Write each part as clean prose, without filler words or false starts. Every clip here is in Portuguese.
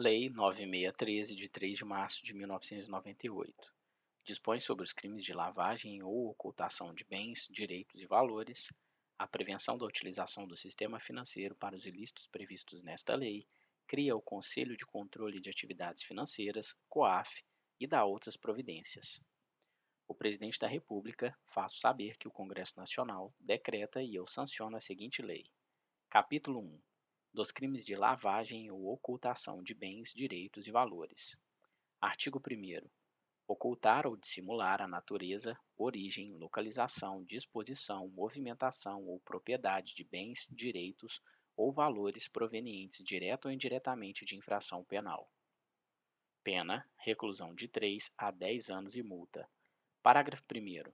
Lei 9613, de 3 de março de 1998, dispõe sobre os crimes de lavagem ou ocultação de bens, direitos e valores, a prevenção da utilização do sistema financeiro para os ilícitos previstos nesta lei, cria o Conselho de Controle de Atividades Financeiras, COAF, e dá outras providências. O Presidente da República faz saber que o Congresso Nacional decreta e eu sanciono a seguinte lei. Capítulo 1. Dos crimes de lavagem ou ocultação de bens, direitos e valores. Artigo 1º. Ocultar ou dissimular a natureza, origem, localização, disposição, movimentação ou propriedade de bens, direitos ou valores provenientes direta ou indiretamente de infração penal. Pena: reclusão de 3 a 10 anos e multa. Parágrafo 1º.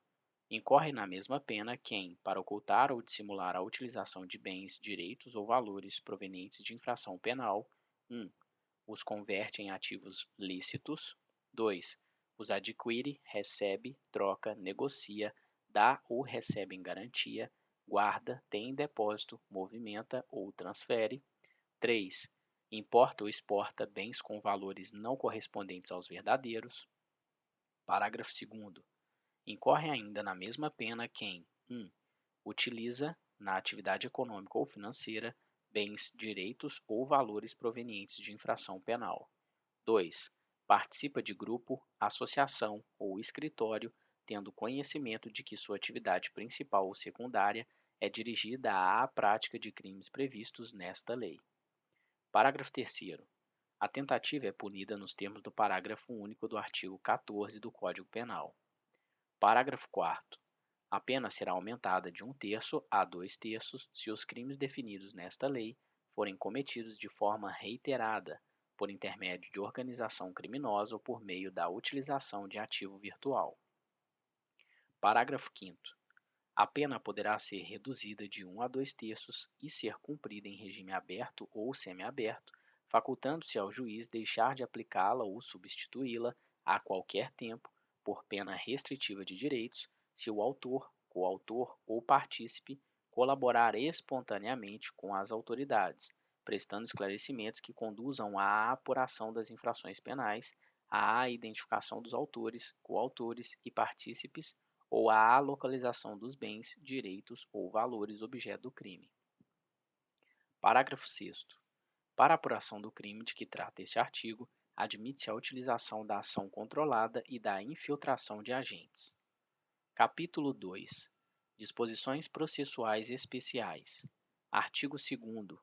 Incorre na mesma pena quem, para ocultar ou dissimular a utilização de bens, direitos ou valores provenientes de infração penal, 1. Os converte em ativos lícitos. 2. Os adquire, recebe, troca, negocia, dá ou recebe em garantia, guarda, tem em depósito, movimenta ou transfere. 3. Importa ou exporta bens com valores não correspondentes aos verdadeiros. Parágrafo 2º. Incorre ainda na mesma pena quem 1. Utiliza, na atividade econômica ou financeira, bens, direitos ou valores provenientes de infração penal. 2. Participa de grupo, associação ou escritório, tendo conhecimento de que sua atividade principal ou secundária é dirigida à prática de crimes previstos nesta lei. Parágrafo 3º. A tentativa é punida nos termos do parágrafo único do artigo 14 do Código Penal. Parágrafo 4º. A pena será aumentada de 1/3 a 2/3 se os crimes definidos nesta lei forem cometidos de forma reiterada, por intermédio de organização criminosa ou por meio da utilização de ativo virtual. Parágrafo 5º. A pena poderá ser reduzida de 1 a 2/3 e ser cumprida em regime aberto ou semiaberto, facultando-se ao juiz deixar de aplicá-la ou substituí-la a qualquer tempo, por pena restritiva de direitos, se o autor, coautor ou partícipe colaborar espontaneamente com as autoridades, prestando esclarecimentos que conduzam à apuração das infrações penais, à identificação dos autores, coautores e partícipes ou à localização dos bens, direitos ou valores objeto do crime. Parágrafo 6º. Para a apuração do crime de que trata este artigo, admite-se a utilização da ação controlada e da infiltração de agentes. Capítulo 2. Disposições processuais especiais. Artigo 2º.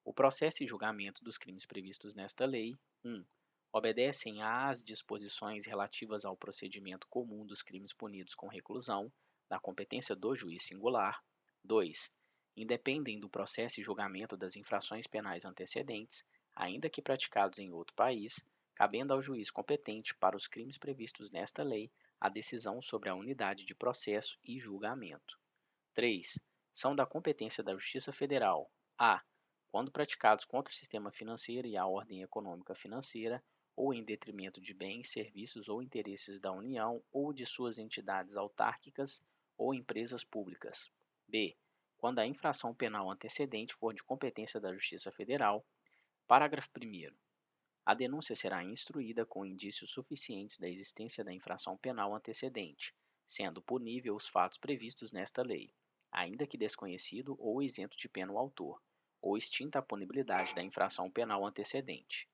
O processo e julgamento dos crimes previstos nesta lei: 1. Obedecem às disposições relativas ao procedimento comum dos crimes punidos com reclusão, da competência do juiz singular. 2. Independem do processo e julgamento das infrações penais antecedentes, ainda que praticados em outro país, cabendo ao juiz competente para os crimes previstos nesta lei a decisão sobre a unidade de processo e julgamento. 3. São da competência da Justiça Federal: a. Quando praticados contra o sistema financeiro e a ordem econômica financeira, ou em detrimento de bens, serviços ou interesses da União ou de suas entidades autárquicas ou empresas públicas. b. Quando a infração penal antecedente for de competência da Justiça Federal. Parágrafo 1º. A denúncia será instruída com indícios suficientes da existência da infração penal antecedente, sendo punível os fatos previstos nesta lei, ainda que desconhecido ou isento de pena o autor, ou extinta a punibilidade da infração penal antecedente.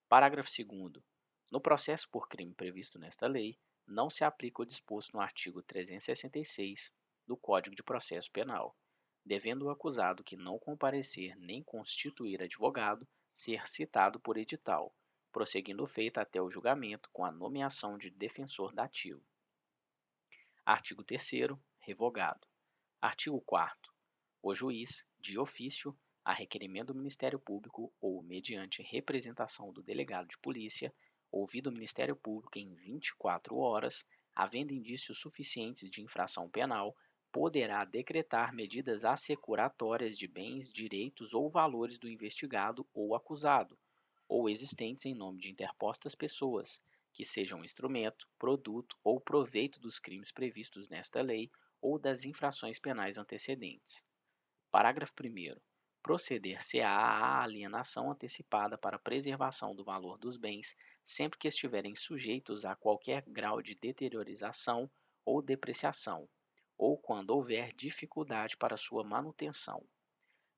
Parágrafo 2º. No processo por crime previsto nesta lei, não se aplica o disposto no artigo 366 do Código de Processo Penal, devendo o acusado que não comparecer nem constituir advogado ser citado por edital, prosseguindo o feito até o julgamento com a nomeação de defensor dativo. Artigo 3º. Revogado. Artigo 4º. O juiz, de ofício, a requerimento do Ministério Público ou mediante representação do delegado de polícia, ouvido o Ministério Público em 24 horas, havendo indícios suficientes de infração penal, poderá decretar medidas assecuratórias de bens, direitos ou valores do investigado ou acusado, ou existentes em nome de interpostas pessoas, que sejam instrumento, produto ou proveito dos crimes previstos nesta lei ou das infrações penais antecedentes. Parágrafo 1º. Proceder-se-á à alienação antecipada para a preservação do valor dos bens, sempre que estiverem sujeitos a qualquer grau de deteriorização ou depreciação, ou quando houver dificuldade para sua manutenção.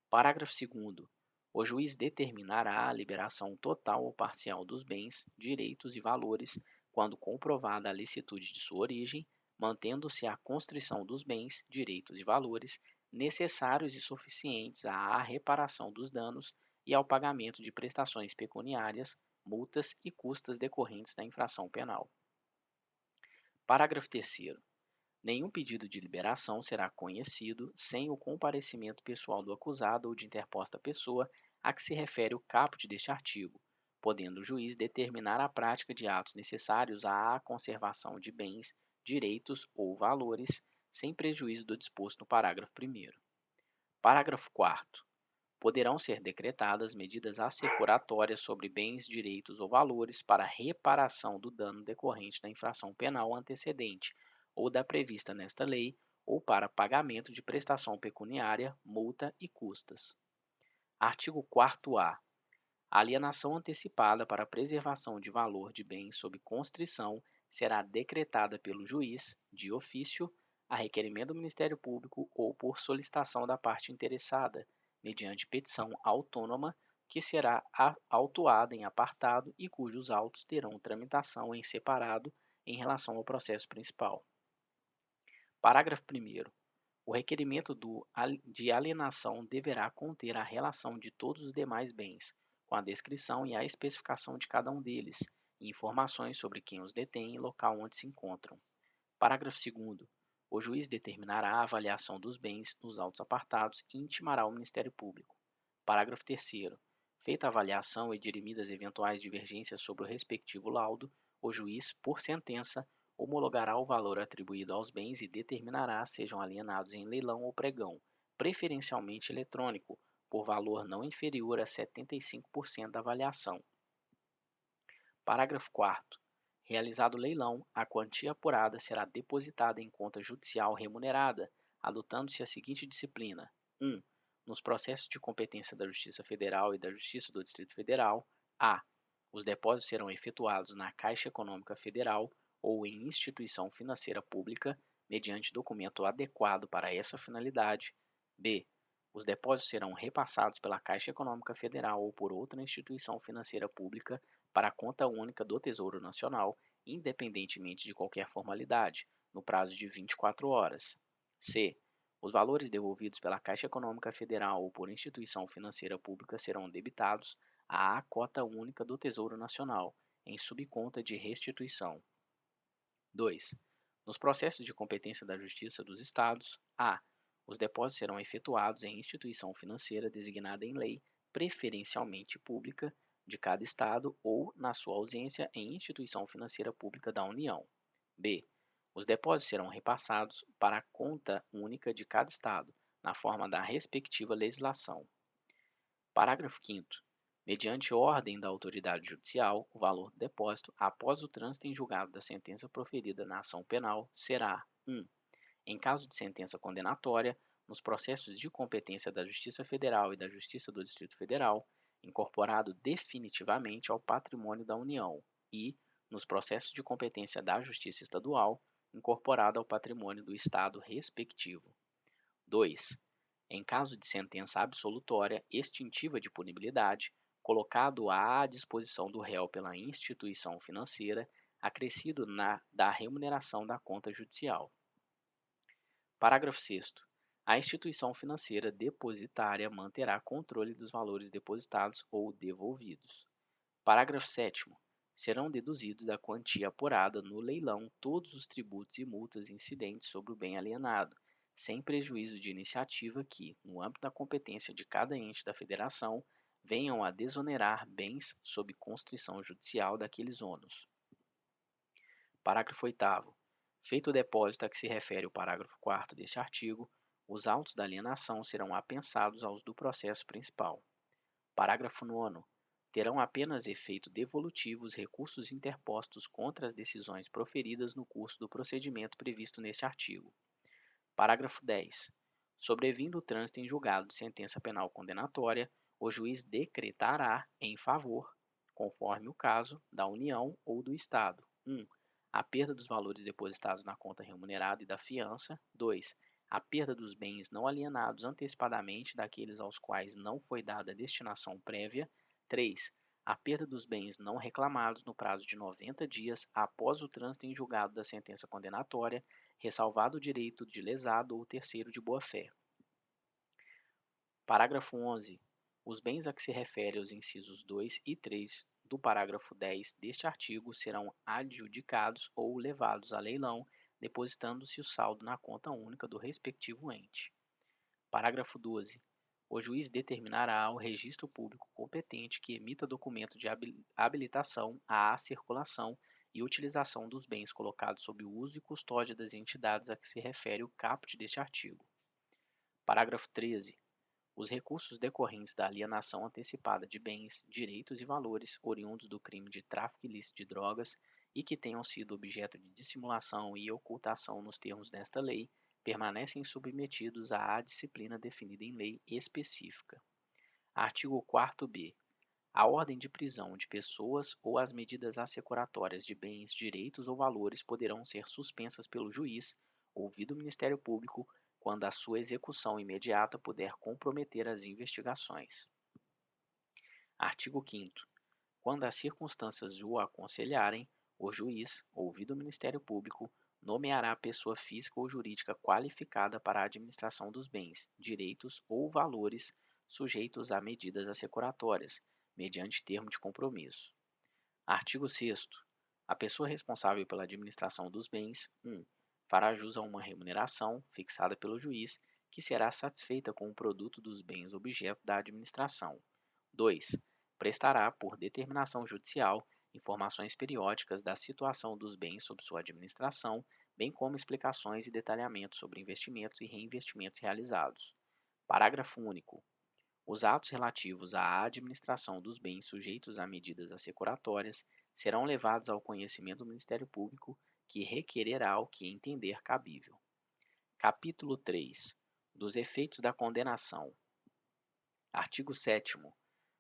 Parágrafo 2º. O juiz determinará a liberação total ou parcial dos bens, direitos e valores, quando comprovada a licitude de sua origem, mantendo-se a constrição dos bens, direitos e valores necessários e suficientes à reparação dos danos e ao pagamento de prestações pecuniárias, multas e custas decorrentes da infração penal. Parágrafo 3º. Nenhum pedido de liberação será conhecido sem o comparecimento pessoal do acusado ou de interposta pessoa a que se refere o caput deste artigo, podendo o juiz determinar a prática de atos necessários à conservação de bens, direitos ou valores, sem prejuízo do disposto no parágrafo 1º. Parágrafo 4º. Poderão ser decretadas medidas assecuratórias sobre bens, direitos ou valores para reparação do dano decorrente da infração penal antecedente ou da prevista nesta lei, ou para pagamento de prestação pecuniária, multa e custas. Artigo 4º-A. A alienação antecipada para a preservação de valor de bens sob constrição será decretada pelo juiz, de ofício, a requerimento do Ministério Público ou por solicitação da parte interessada, mediante petição autônoma, que será autuada em apartado e cujos autos terão tramitação em separado em relação ao processo principal. Parágrafo 1º. O requerimento de alienação deverá conter a relação de todos os demais bens, com a descrição e a especificação de cada um deles, e informações sobre quem os detém e local onde se encontram. Parágrafo 2º. O juiz determinará a avaliação dos bens nos autos apartados e intimará ao Ministério Público. Parágrafo 3º. Feita a avaliação e dirimidas eventuais divergências sobre o respectivo laudo, o juiz, por sentença, homologará o valor atribuído aos bens e determinará sejam alienados em leilão ou pregão, preferencialmente eletrônico, por valor não inferior a 75% da avaliação. Parágrafo 4º. Realizado o leilão, a quantia apurada será depositada em conta judicial remunerada, adotando-se a seguinte disciplina: 1. Nos processos de competência da Justiça Federal e da Justiça do Distrito Federal, a. Os depósitos serão efetuados na Caixa Econômica Federal ou em instituição financeira pública, mediante documento adequado para essa finalidade. b. Os depósitos serão repassados pela Caixa Econômica Federal ou por outra instituição financeira pública para a conta única do Tesouro Nacional, independentemente de qualquer formalidade, no prazo de 24 horas. c. Os valores devolvidos pela Caixa Econômica Federal ou por instituição financeira pública serão debitados à cota única do Tesouro Nacional, em subconta de restituição. 2. Nos processos de competência da Justiça dos Estados, a. Os depósitos serão efetuados em instituição financeira designada em lei, preferencialmente pública, de cada Estado ou, na sua ausência, em instituição financeira pública da União. b. Os depósitos serão repassados para a conta única de cada Estado, na forma da respectiva legislação. Parágrafo 5º. Mediante ordem da autoridade judicial, o valor do depósito, após o trânsito em julgado da sentença proferida na ação penal, será 1. Em caso de sentença condenatória, nos processos de competência da Justiça Federal e da Justiça do Distrito Federal, incorporado definitivamente ao patrimônio da União e, nos processos de competência da Justiça Estadual, incorporado ao patrimônio do Estado respectivo. 2. Em caso de sentença absolutória extintiva de punibilidade, colocado à disposição do réu pela instituição financeira, acrescido da remuneração da conta judicial. Parágrafo 6º. A instituição financeira depositária manterá controle dos valores depositados ou devolvidos. Parágrafo 7º. Serão deduzidos da quantia apurada no leilão todos os tributos e multas incidentes sobre o bem alienado, sem prejuízo de iniciativa que, no âmbito da competência de cada ente da federação, venham a desonerar bens sob constrição judicial daqueles ônus. Parágrafo 8º. Feito o depósito a que se refere o parágrafo 4º deste artigo, os autos da alienação serão apensados aos do processo principal. Parágrafo 9º. Terão apenas efeito devolutivo os recursos interpostos contra as decisões proferidas no curso do procedimento previsto neste artigo. Parágrafo 10. Sobrevindo o trânsito em julgado de sentença penal condenatória, o juiz decretará em favor, conforme o caso, da União ou do Estado: 1. A perda dos valores depositados na conta remunerada e da fiança. 2. A perda dos bens não alienados antecipadamente daqueles aos quais não foi dada destinação prévia. 3. A perda dos bens não reclamados no prazo de 90 dias após o trânsito em julgado da sentença condenatória, ressalvado o direito de lesado ou terceiro de boa-fé. Parágrafo 11. Os bens a que se refere os incisos 2 e 3 do parágrafo 10 deste artigo serão adjudicados ou levados a leilão, depositando-se o saldo na conta única do respectivo ente. Parágrafo 12. O juiz determinará ao registro público competente que emita documento de habilitação à circulação e utilização dos bens colocados sob o uso e custódia das entidades a que se refere o caput deste artigo. Parágrafo 13. Os recursos decorrentes da alienação antecipada de bens, direitos e valores oriundos do crime de tráfico ilícito de drogas e que tenham sido objeto de dissimulação e ocultação nos termos desta lei, permanecem submetidos à disciplina definida em lei específica. Artigo 4b. A ordem de prisão de pessoas ou as medidas assecuratórias de bens, direitos ou valores poderão ser suspensas pelo juiz, ouvido o Ministério Público, quando a sua execução imediata puder comprometer as investigações. Artigo 5º. Quando as circunstâncias o aconselharem, o juiz, ouvido o Ministério Público, nomeará pessoa física ou jurídica qualificada para a administração dos bens, direitos ou valores sujeitos a medidas assecuratórias, mediante termo de compromisso. Artigo 6º. A pessoa responsável pela administração dos bens: 1. Fará jus a uma remuneração, fixada pelo juiz, que será satisfeita com o produto dos bens objeto da administração. 2. Prestará, por determinação judicial, informações periódicas da situação dos bens sob sua administração, bem como explicações e detalhamentos sobre investimentos e reinvestimentos realizados. Parágrafo único. Os atos relativos à administração dos bens sujeitos a medidas assecuratórias serão levados ao conhecimento do Ministério Público, que requererá o que entender cabível. Capítulo 3. Dos efeitos da condenação. Artigo 7º.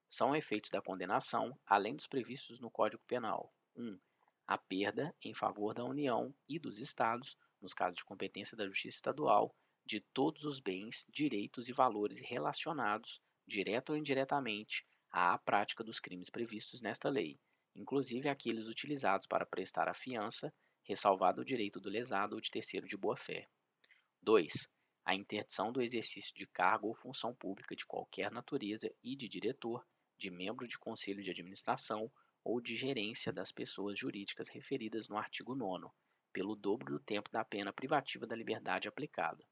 São efeitos da condenação, além dos previstos no Código Penal: 1. A perda, em favor da União e dos Estados, nos casos de competência da Justiça Estadual, de todos os bens, direitos e valores relacionados, direta ou indiretamente, à prática dos crimes previstos nesta lei, inclusive aqueles utilizados para prestar a fiança, ressalvado o direito do lesado ou de terceiro de boa-fé. 2. A interdição do exercício de cargo ou função pública de qualquer natureza e de diretor, de membro de conselho de administração ou de gerência das pessoas jurídicas referidas no artigo 9º, pelo dobro do tempo da pena privativa da liberdade aplicada.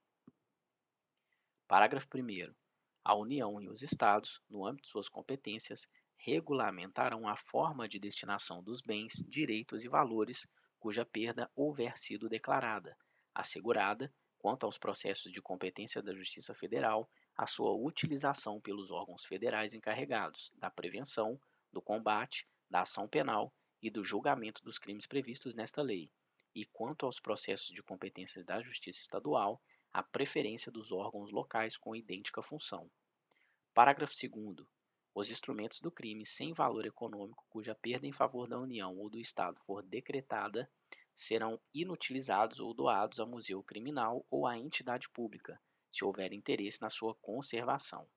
Parágrafo 1º. A União e os Estados, no âmbito de suas competências, regulamentarão a forma de destinação dos bens, direitos e valores cuja perda houver sido declarada, assegurada, quanto aos processos de competência da Justiça Federal, a sua utilização pelos órgãos federais encarregados da prevenção, do combate, da ação penal e do julgamento dos crimes previstos nesta lei, e quanto aos processos de competência da Justiça Estadual, a preferência dos órgãos locais com idêntica função. Parágrafo 2º. Os instrumentos do crime sem valor econômico cuja perda em favor da União ou do Estado for decretada serão inutilizados ou doados a museu criminal ou a entidade pública, se houver interesse na sua conservação.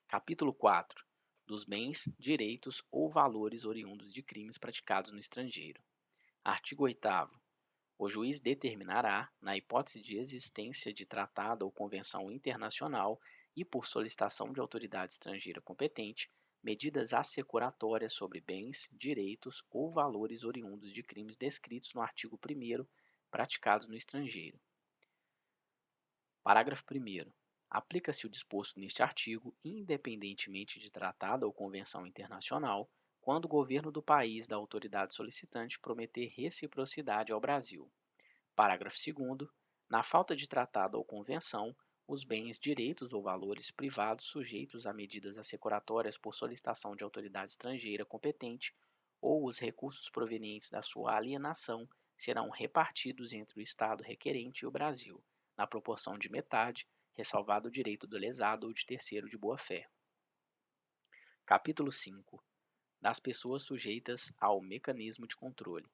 Capítulo 4. Dos bens, direitos ou valores oriundos de crimes praticados no estrangeiro. Artigo 8º. O juiz determinará, na hipótese de existência de tratado ou convenção internacional e por solicitação de autoridade estrangeira competente, medidas assecuratórias sobre bens, direitos ou valores oriundos de crimes descritos no artigo 1º praticados no estrangeiro. Parágrafo 1º. Aplica-se o disposto neste artigo, independentemente de tratado ou convenção internacional, quando o governo do país da autoridade solicitante prometer reciprocidade ao Brasil. Parágrafo 2º. Na falta de tratado ou convenção, os bens, direitos ou valores privados sujeitos a medidas assecuratórias por solicitação de autoridade estrangeira competente ou os recursos provenientes da sua alienação serão repartidos entre o Estado requerente e o Brasil, na proporção de metade, ressalvado o direito do lesado ou de terceiro de boa-fé. Capítulo 5. Das pessoas sujeitas ao mecanismo de controle.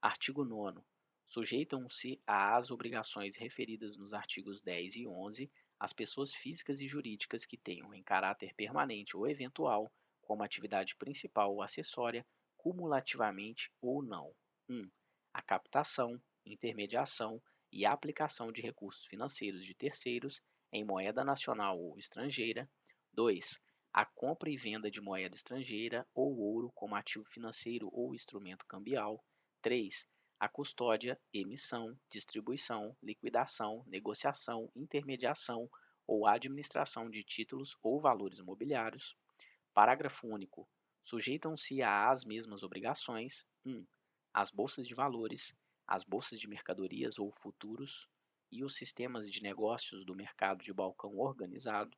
Artigo 9º. Sujeitam-se às obrigações referidas nos artigos 10 e 11 as pessoas físicas e jurídicas que tenham, em caráter permanente ou eventual, como atividade principal ou acessória, cumulativamente ou não: 1. A captação, intermediação e aplicação de recursos financeiros de terceiros em moeda nacional ou estrangeira. 2. A compra e venda de moeda estrangeira ou ouro como ativo financeiro ou instrumento cambial. 3. A custódia, emissão, distribuição, liquidação, negociação, intermediação ou administração de títulos ou valores mobiliários. Parágrafo único. Sujeitam-se às mesmas obrigações: 1. As bolsas de valores, as bolsas de mercadorias ou futuros e os sistemas de negócios do mercado de balcão organizado.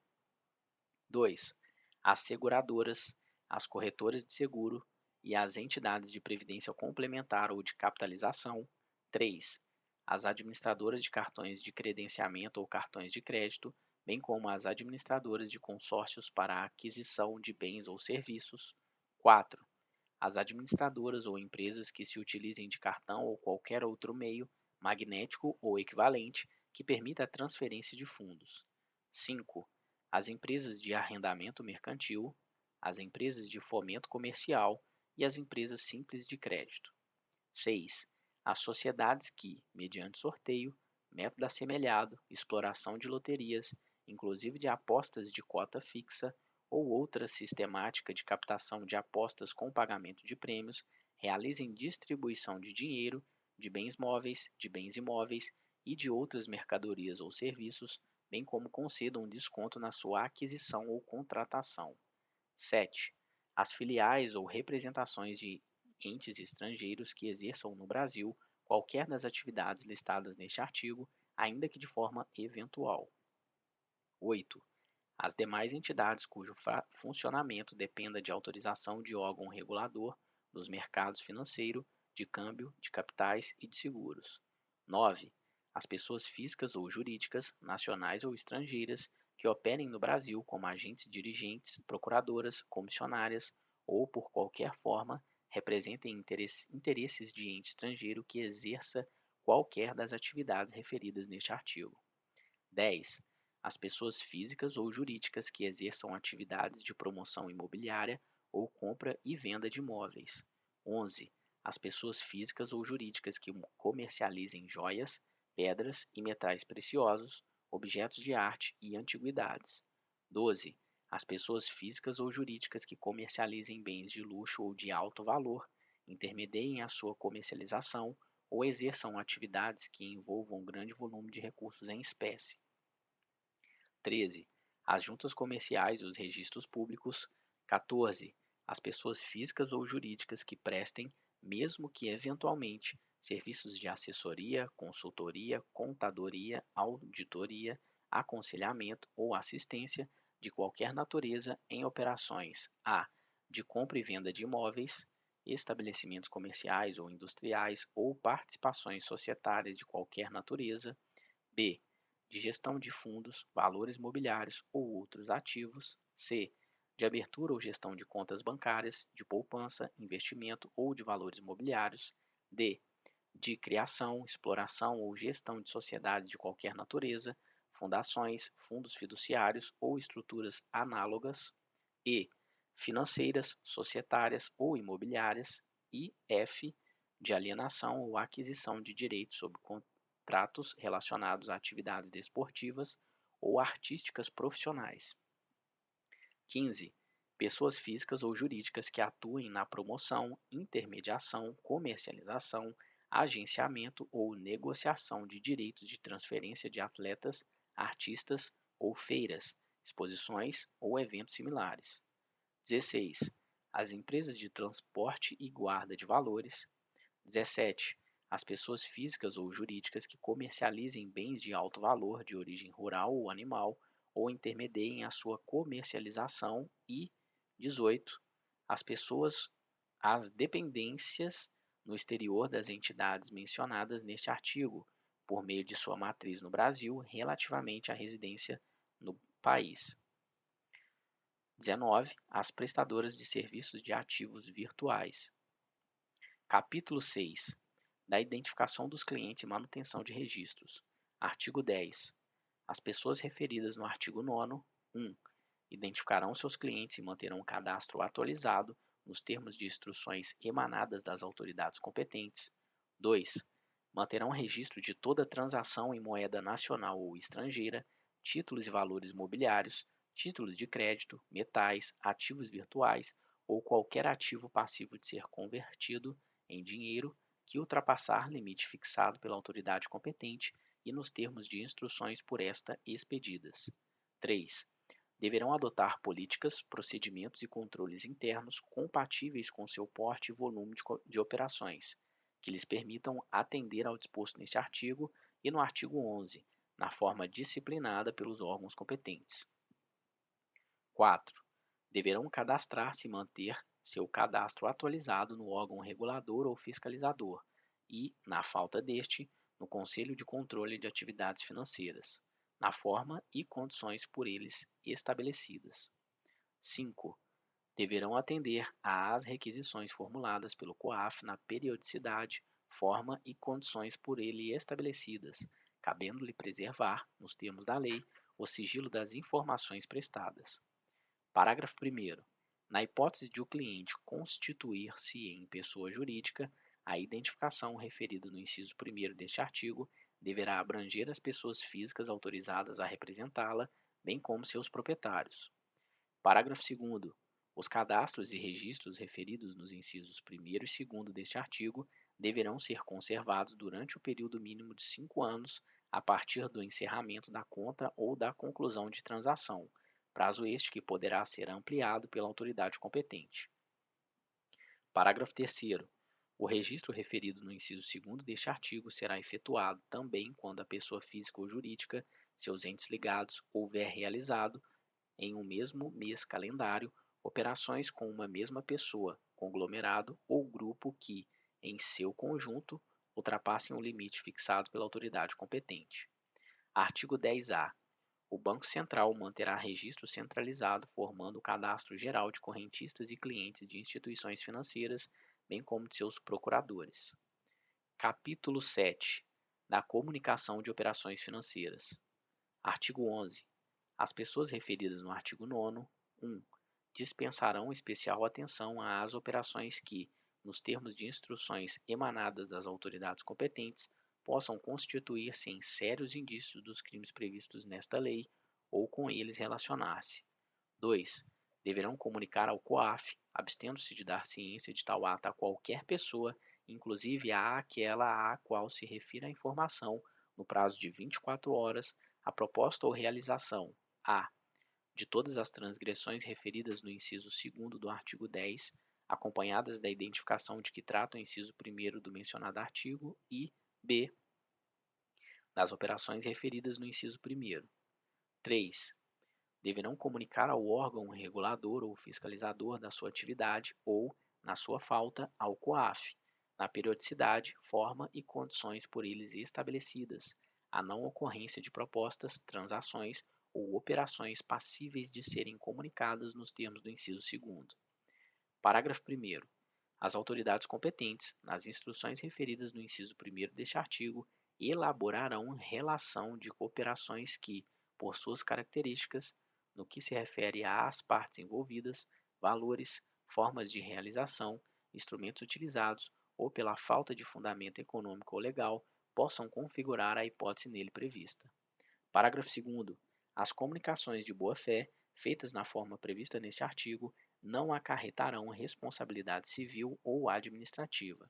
2. As seguradoras, as corretoras de seguro e as entidades de previdência complementar ou de capitalização. 3. As administradoras de cartões de credenciamento ou cartões de crédito, bem como as administradoras de consórcios para a aquisição de bens ou serviços. 4. As administradoras ou empresas que se utilizem de cartão ou qualquer outro meio, magnético ou equivalente, que permita a transferência de fundos. 5. As empresas de arrendamento mercantil, as empresas de fomento comercial e as empresas simples de crédito. 6. As sociedades que, mediante sorteio, método assemelhado, exploração de loterias, inclusive de apostas de cota fixa ou outra sistemática de captação de apostas com pagamento de prêmios, realizem distribuição de dinheiro, de bens móveis, de bens imóveis e de outras mercadorias ou serviços, bem como concedam um desconto na sua aquisição ou contratação. 7. As filiais ou representações de entes estrangeiros que exerçam no Brasil qualquer das atividades listadas neste artigo, ainda que de forma eventual. 8. As demais entidades cujo funcionamento dependa de autorização de órgão regulador dos mercados financeiro, de câmbio, de capitais e de seguros. 9. As pessoas físicas ou jurídicas, nacionais ou estrangeiras, que operem no Brasil como agentes dirigentes, procuradoras, comissionárias ou, por qualquer forma, representem interesses de ente estrangeiro que exerça qualquer das atividades referidas neste artigo. 10. As pessoas físicas ou jurídicas que exerçam atividades de promoção imobiliária ou compra e venda de imóveis. 11. As pessoas físicas ou jurídicas que comercializem joias, pedras e metais preciosos, objetos de arte e antiguidades. 12. As pessoas físicas ou jurídicas que comercializem bens de luxo ou de alto valor, intermediem a sua comercialização ou exerçam atividades que envolvam grande volume de recursos em espécie. 13. As juntas comerciais e os registros públicos. 14. As pessoas físicas ou jurídicas que prestem, mesmo que eventualmente, serviços de assessoria, consultoria, contadoria, auditoria, aconselhamento ou assistência de qualquer natureza em operações a. De compra e venda de imóveis, estabelecimentos comerciais ou industriais ou participações societárias de qualquer natureza. B. De gestão de fundos, valores mobiliários ou outros ativos. C. De abertura ou gestão de contas bancárias, de poupança, investimento ou de valores mobiliários. D. De criação, exploração ou gestão de sociedades de qualquer natureza, fundações, fundos fiduciários ou estruturas análogas. E. Financeiras, societárias ou imobiliárias. E F. De alienação ou aquisição de direitos sobre contratos relacionados a atividades desportivas ou artísticas profissionais. 15. Pessoas físicas ou jurídicas que atuem na promoção, intermediação, comercialização, agenciamento ou negociação de direitos de transferência de atletas, artistas ou feiras, exposições ou eventos similares. 16. As empresas de transporte e guarda de valores. 17. As pessoas físicas ou jurídicas que comercializem bens de alto valor de origem rural ou animal ou intermediem a sua comercialização. E 18. As dependências no exterior das entidades mencionadas neste artigo, por meio de sua matriz no Brasil, relativamente à residência no país. 19. As prestadoras de serviços de ativos virtuais. Capítulo 6. Da identificação dos clientes e manutenção de registros. Artigo 10. As pessoas referidas no artigo 9º, 1. Identificarão seus clientes e manterão um cadastro atualizado nos termos de instruções emanadas das autoridades competentes. 2. Manterão registro de toda transação em moeda nacional ou estrangeira, títulos e valores mobiliários, títulos de crédito, metais, ativos virtuais ou qualquer ativo passivo de ser convertido em dinheiro que ultrapassar limite fixado pela autoridade competente e nos termos de instruções por esta expedidas. 3. Deverão adotar políticas, procedimentos e controles internos compatíveis com seu porte e volume de operações, que lhes permitam atender ao disposto neste artigo e no artigo 11, na forma disciplinada pelos órgãos competentes. 4. Deverão cadastrar-se e manter seu cadastro atualizado no órgão regulador ou fiscalizador e, na falta deste, no Conselho de Controle de Atividades Financeiras, na forma e condições por eles estabelecidas. 5. Deverão atender às requisições formuladas pelo COAF na periodicidade, forma e condições por ele estabelecidas, cabendo-lhe preservar, nos termos da lei, o sigilo das informações prestadas. Parágrafo 1º. Na hipótese de o cliente constituir-se em pessoa jurídica, a identificação referida no inciso 1º deste artigo deverá abranger as pessoas físicas autorizadas a representá-la, bem como seus proprietários. Parágrafo 2º. Os cadastros e registros referidos nos incisos 1º e 2º deste artigo deverão ser conservados durante o período mínimo de 5 anos a partir do encerramento da conta ou da conclusão de transação, prazo este que poderá ser ampliado pela autoridade competente. Parágrafo 3º. O registro referido no inciso 2º deste artigo será efetuado também quando a pessoa física ou jurídica, seus entes ligados, houver realizado, em um mesmo mês calendário, operações com uma mesma pessoa, conglomerado ou grupo que, em seu conjunto, ultrapassem o limite fixado pela autoridade competente. Artigo 10-A. O Banco Central manterá registro centralizado formando o cadastro geral de correntistas e clientes de instituições financeiras, bem como de seus procuradores. Capítulo 7. Da comunicação de operações financeiras. Artigo 11. As pessoas referidas no artigo 9º, 1. Dispensarão especial atenção às operações que, nos termos de instruções emanadas das autoridades competentes, possam constituir-se em sérios indícios dos crimes previstos nesta lei ou com eles relacionar-se. 2. Deverão comunicar ao COAF, abstendo-se de dar ciência de tal ato a qualquer pessoa, inclusive àquela à qual se refira a informação, no prazo de 24 horas, a proposta ou realização a. de todas as transgressões referidas no inciso 2º do artigo 10, acompanhadas da identificação de que trata o inciso 1º do mencionado artigo e b. das operações referidas no inciso 1º. 3. Deverão comunicar ao órgão regulador ou fiscalizador da sua atividade ou, na sua falta, ao COAF, na periodicidade, forma e condições por eles estabelecidas, a não ocorrência de propostas, transações ou operações passíveis de serem comunicadas nos termos do inciso 2º. Parágrafo 1º. As autoridades competentes, nas instruções referidas no inciso 1º deste artigo, elaborarão relação de cooperações que, por suas características, no que se refere às partes envolvidas, valores, formas de realização, instrumentos utilizados ou pela falta de fundamento econômico ou legal, possam configurar a hipótese nele prevista. Parágrafo 2º. As comunicações de boa-fé, feitas na forma prevista neste artigo, não acarretarão responsabilidade civil ou administrativa.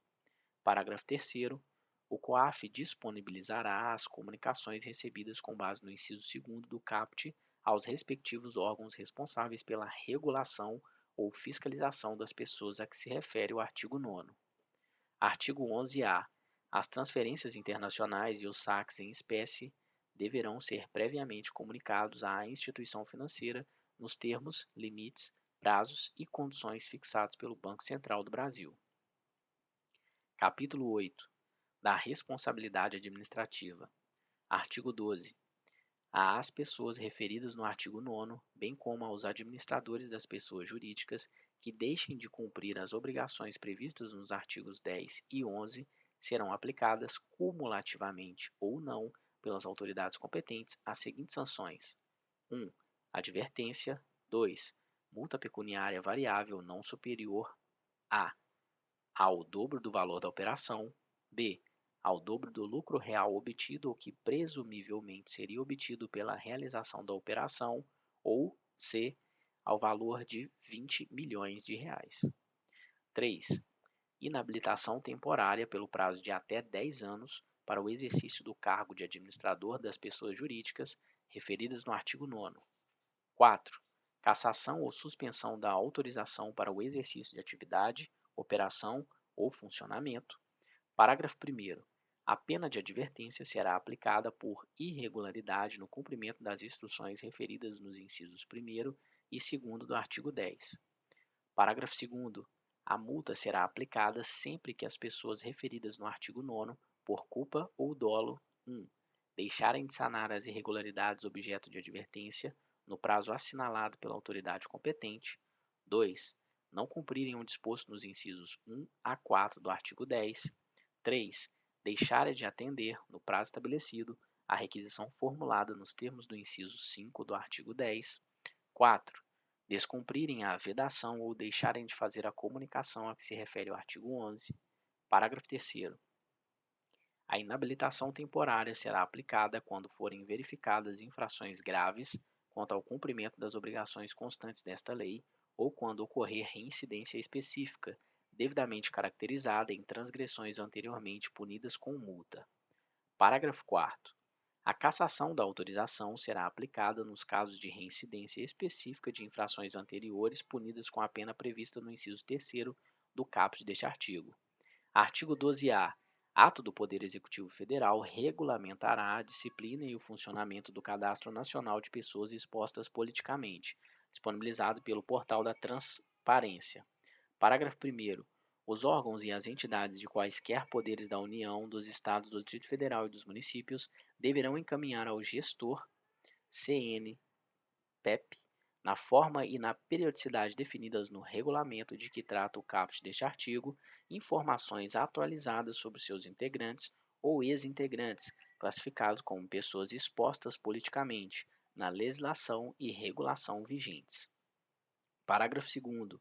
Parágrafo 3º. O COAF disponibilizará as comunicações recebidas com base no inciso 2º do caput aos respectivos órgãos responsáveis pela regulação ou fiscalização das pessoas a que se refere o artigo 9º. Artigo 11-A. As transferências internacionais e os saques em espécie deverão ser previamente comunicados à instituição financeira nos termos, limites, prazos e condições fixados pelo Banco Central do Brasil. Capítulo 8. da responsabilidade administrativa. Artigo 12. Às pessoas referidas no artigo 9º, bem como aos administradores das pessoas jurídicas que deixem de cumprir as obrigações previstas nos artigos 10 e 11, serão aplicadas cumulativamente ou não pelas autoridades competentes as seguintes sanções: 1. Advertência. 2. Multa pecuniária variável não superior a ao dobro do valor da operação, b. Ao dobro do lucro real obtido ou que presumivelmente seria obtido pela realização da operação, ou c. Ao valor de 20 milhões de reais. 3. Inabilitação temporária pelo prazo de até 10 anos para o exercício do cargo de administrador das pessoas jurídicas referidas no artigo 9º. 4. Cassação ou suspensão da autorização para o exercício de atividade, operação ou funcionamento. Parágrafo 1º. A pena de advertência será aplicada por irregularidade no cumprimento das instruções referidas nos incisos 1º e 2º do artigo 10. Parágrafo 2º. A multa será aplicada sempre que as pessoas referidas no artigo 9º, por culpa ou dolo: 1. Deixarem de sanar as irregularidades objeto de advertência no prazo assinalado pela autoridade competente. 2. Não cumprirem o disposto nos incisos 1 a 4 do artigo 10. 3. Deixarem de atender, no prazo estabelecido, a requisição formulada nos termos do inciso 5 do artigo 10. 4. Descumprirem a vedação ou deixarem de fazer a comunicação a que se refere o artigo 11. Parágrafo 3º. A inabilitação temporária será aplicada quando forem verificadas infrações graves quanto ao cumprimento das obrigações constantes desta lei ou quando ocorrer reincidência específica, devidamente caracterizada em transgressões anteriormente punidas com multa. Parágrafo 4º. A cassação da autorização será aplicada nos casos de reincidência específica de infrações anteriores punidas com a pena prevista no inciso 3º do caput deste artigo. Artigo 12-A. Ato do Poder Executivo Federal regulamentará a disciplina e o funcionamento do Cadastro Nacional de Pessoas Expostas Politicamente, disponibilizado pelo Portal da Transparência. Parágrafo 1º. Os órgãos e as entidades de quaisquer poderes da União, dos Estados, do Distrito Federal e dos municípios deverão encaminhar ao gestor CNPEP, na forma e na periodicidade definidas no regulamento de que trata o caput deste artigo, informações atualizadas sobre seus integrantes ou ex-integrantes, classificados como pessoas expostas politicamente, na legislação e regulação vigentes. Parágrafo 2º.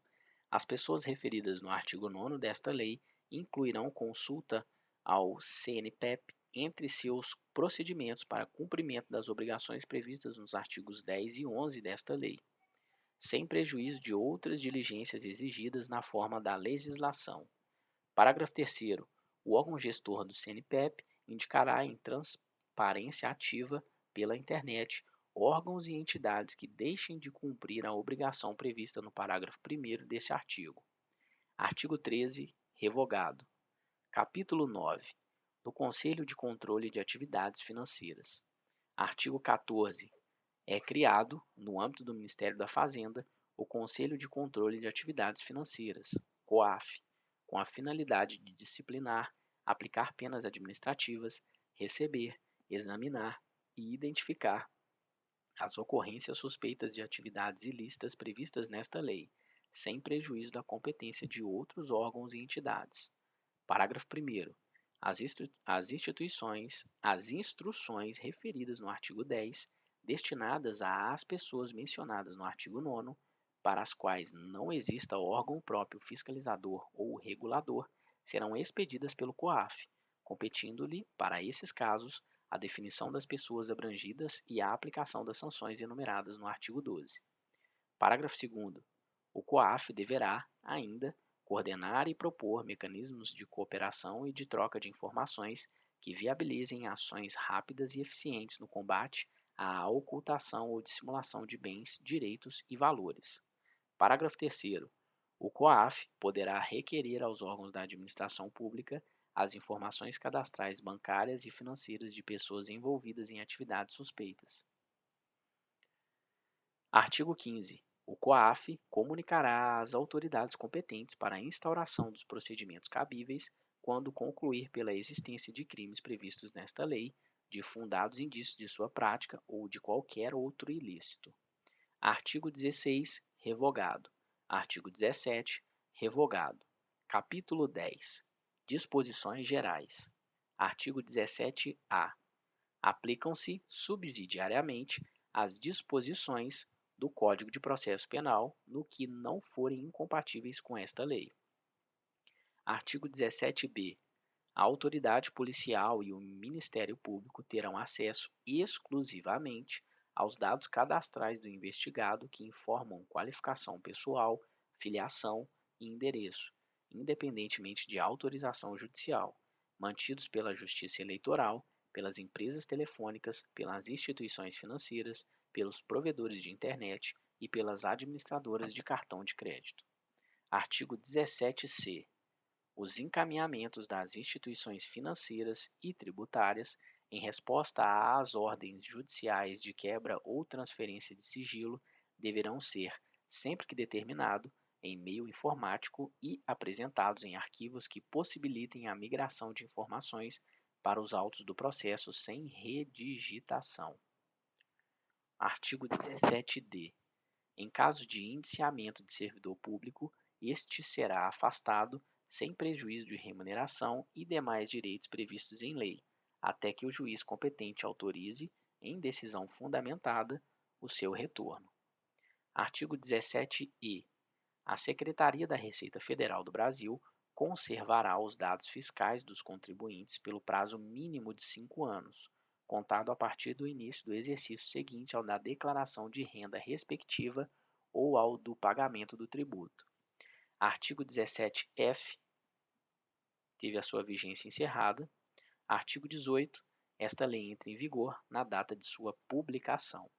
As pessoas referidas no artigo 9º desta lei incluirão consulta ao CNPEP entre seus procedimentos para cumprimento das obrigações previstas nos artigos 10 e 11 desta lei, sem prejuízo de outras diligências exigidas na forma da legislação. Parágrafo 3º. O órgão gestor do CNPEP indicará em transparência ativa pela internet órgãos e entidades que deixem de cumprir a obrigação prevista no parágrafo 1º deste artigo. Artigo 13. Revogado. Capítulo 9. Do Conselho de Controle de Atividades Financeiras. Artigo 14. É criado, no âmbito do Ministério da Fazenda, o Conselho de Controle de Atividades Financeiras, COAF, com a finalidade de disciplinar, aplicar penas administrativas, receber, examinar e identificar as ocorrências suspeitas de atividades ilícitas previstas nesta lei, sem prejuízo da competência de outros órgãos e entidades. Parágrafo 1º. As instruções referidas no artigo 10, destinadas às pessoas mencionadas no artigo 9º, para as quais não exista órgão próprio fiscalizador ou regulador, serão expedidas pelo COAF, competindo-lhe, para esses casos, a definição das pessoas abrangidas e a aplicação das sanções enumeradas no artigo 12. Parágrafo 2º. O COAF deverá, ainda, coordenar e propor mecanismos de cooperação e de troca de informações que viabilizem ações rápidas e eficientes no combate à ocultação ou dissimulação de bens, direitos e valores. Parágrafo 3º. O COAF poderá requerer aos órgãos da administração pública as informações cadastrais bancárias e financeiras de pessoas envolvidas em atividades suspeitas. Artigo 15. O COAF comunicará às autoridades competentes para a instauração dos procedimentos cabíveis quando concluir pela existência de crimes previstos nesta lei, de fundados indícios de sua prática ou de qualquer outro ilícito. Artigo 16, revogado. Artigo 17, revogado. Capítulo 10. Disposições gerais. Artigo 17-A. Aplicam-se subsidiariamente as disposições do Código de Processo Penal no que não forem incompatíveis com esta lei. Artigo 17-B. A autoridade policial e o Ministério Público terão acesso exclusivamente aos dados cadastrais do investigado que informam qualificação pessoal, filiação e endereço, independentemente de autorização judicial, mantidos pela Justiça Eleitoral, pelas empresas telefônicas, pelas instituições financeiras, pelos provedores de internet e pelas administradoras de cartão de crédito. Artigo 17-C. Os encaminhamentos das instituições financeiras e tributárias em resposta às ordens judiciais de quebra ou transferência de sigilo deverão ser, sempre que determinado, em meio informático e apresentados em arquivos que possibilitem a migração de informações para os autos do processo sem redigitação. Artigo 17-D. Em caso de indiciamento de servidor público, este será afastado sem prejuízo de remuneração e demais direitos previstos em lei, até que o juiz competente autorize, em decisão fundamentada, o seu retorno. Artigo 17-E. A Secretaria da Receita Federal do Brasil conservará os dados fiscais dos contribuintes pelo prazo mínimo de 5 anos, contado a partir do início do exercício seguinte ao da declaração de renda respectiva ou ao do pagamento do tributo. Artigo 17-F. Teve a sua vigência encerrada. Artigo 18. Esta lei entra em vigor na data de sua publicação.